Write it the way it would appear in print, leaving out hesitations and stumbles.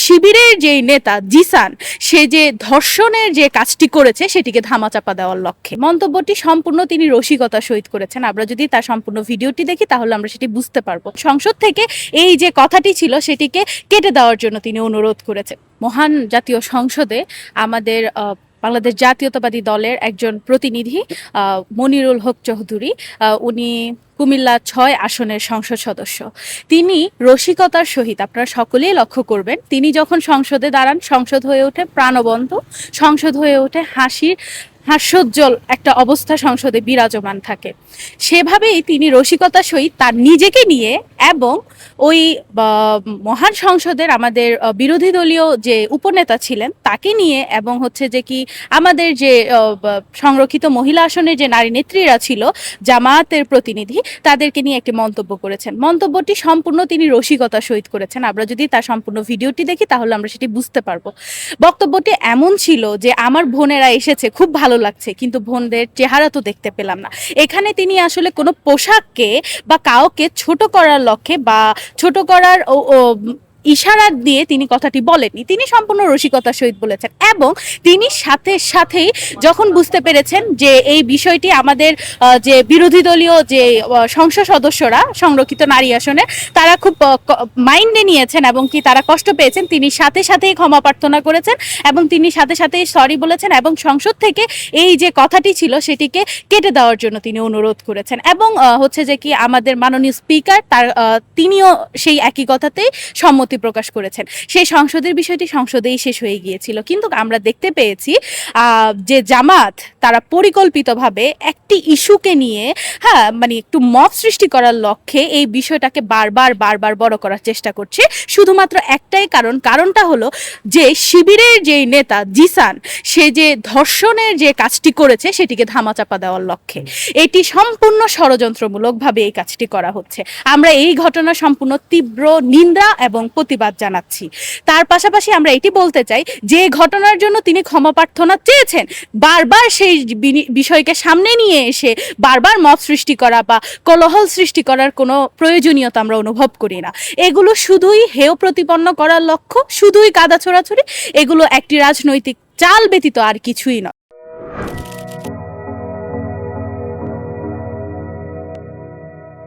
শিবিরের যে নেতা জিসান, সে যে ধর্ষণের যে কাজটি করেছে সেটিকে ধামাচাপা দেওয়ার লক্ষ্যে। মন্তব্যটি সম্পূর্ণ তিনি রসিকতা সহিত করেছেন। আমরা যদি তার সম্পূর্ণ ভিডিওটি দেখি তাহলে আমরা সেটি বুঝতে পারবো। সংসদ থেকে এই যে কথাটি ছিল সেটিকে কেটে দেওয়ার জন্য তিনি অনুরোধ করেছেন। মহান জাতীয় সংসদে আমাদের বাংলাদেশ জাতীয়তাবাদী দলের একজন প্রতিনিধি মনিরুল হক চৌধুরী, উনি কুমিল্লা ৬ আসনের সংসদ সদস্য। তিনি রসিকতার সহিত, আপনারা সকলেই লক্ষ্য করবেন, তিনি যখন সংসদে দাঁড়ান সংসদ হয়ে ওঠে প্রাণবন্ত, সংসদ হয়ে ওঠে হাস্যোজ্জ্বল একটা অবস্থা সংসদে বিরাজমান থাকে। সেভাবেই তিনি রসিকতার সহিত তার নিজেকে নিয়ে এবং ওই মহান সংসদের আমাদের বিরোধী দলীয় যে উপনেতা ছিলেন তাকে নিয়ে এবং হচ্ছে যে কি আমাদের যে সংরক্ষিত মহিলা আসনের যে নারী নেত্রীরা ছিল জামায়াতের প্রতিনিধি, তাদেরকে নিয়ে একটি মন্তব্য করেছেন। মন্তব্যটি সম্পূর্ণ তিনি রসিকতার সহিত করেছেন। আমরা যদি তার সম্পূর্ণ ভিডিওটি দেখি তাহলে আমরা সেটি বুঝতে পারবো। বক্তব্যটি এমন ছিল যে আমার বোনেরা এসেছে, খুব ভালো লাগছে, কিন্তু বোনদের চেহারা তো দেখতে পেলাম না। এখানে তিনি আসলে কোনো পোশাককে বা কাউকে ছোট করার লক্ষ্যে বা ছোট করার ইশারা দিয়ে তিনি কথাটি বলেননি। তিনি সম্পূর্ণ রসিকতার সহিত বলেছেন এবং তিনি সাথেই যখন বুঝতে পেরেছেন যে এই বিষয়টি আমাদের যে বিরোধী দলীয় যে সংসদ সদস্যরা সংরক্ষিত নারী আসনে তারা খুব মাইন্ডে নিয়েছেন এবং কি তারা কষ্ট পেয়েছেন, তিনি সাথেই ক্ষমা প্রার্থনা করেছেন এবং তিনি সাথেই সরি বলেছেন এবং সংসদ থেকে এই যে কথাটি ছিল সেটিকে কেটে দেওয়ার জন্য তিনি অনুরোধ করেছেন এবং হচ্ছে যে কি আমাদের মাননীয় স্পিকার তিনিও সেই একই কথাতেই সম্মতি প্রকাশ করেছেন। সেই সংসদের বিষয়টি সংসদেই শেষ হয়ে গিয়েছিল, কিন্তু আমরা দেখতে পেয়েছি যে জামাত তারা পরিকল্পিতভাবে একটি ইস্যুকে নিয়ে মানে একটু মব সৃষ্টি করার লক্ষ্যে এই বিষয়টাকে বারবার বড় করার চেষ্টা করছে। শুধুমাত্র একটাই কারণটা হলো যে শিবিরের যে নেতা জিসান, সে যে ধর্ষণের যে কাজটি করেছে সেটিকে ধামাচাপা দেওয়ার লক্ষ্যে। এটি সম্পূর্ণ ষড়যন্ত্রমূলকভাবে এই কাজটি করা হচ্ছে। আমরা এই ঘটনা সম্পূর্ণ তীব্র নিন্দা এবং প্রতিবাদ জানাচ্ছি। তার পাশাপাশি আমরা এটি বলতে চাই যে ঘটনার জন্য তিনি ক্ষমা প্রার্থনা চেয়েছেন, বারবার সেই বিষয়কে সামনে নিয়ে এসে বারবার মত সৃষ্টি করা বা কোলাহল সৃষ্টি করার কোনো প্রয়োজনীয়তা আমরা অনুভব করি না। এগুলো শুধুই হেয় প্রতিপন্ন করার লক্ষ্য, শুধুই কাদা ছোড়াছুড়ি, এগুলো একটি রাজনৈতিক চাল ব্যতীত আর কিছুই নয়।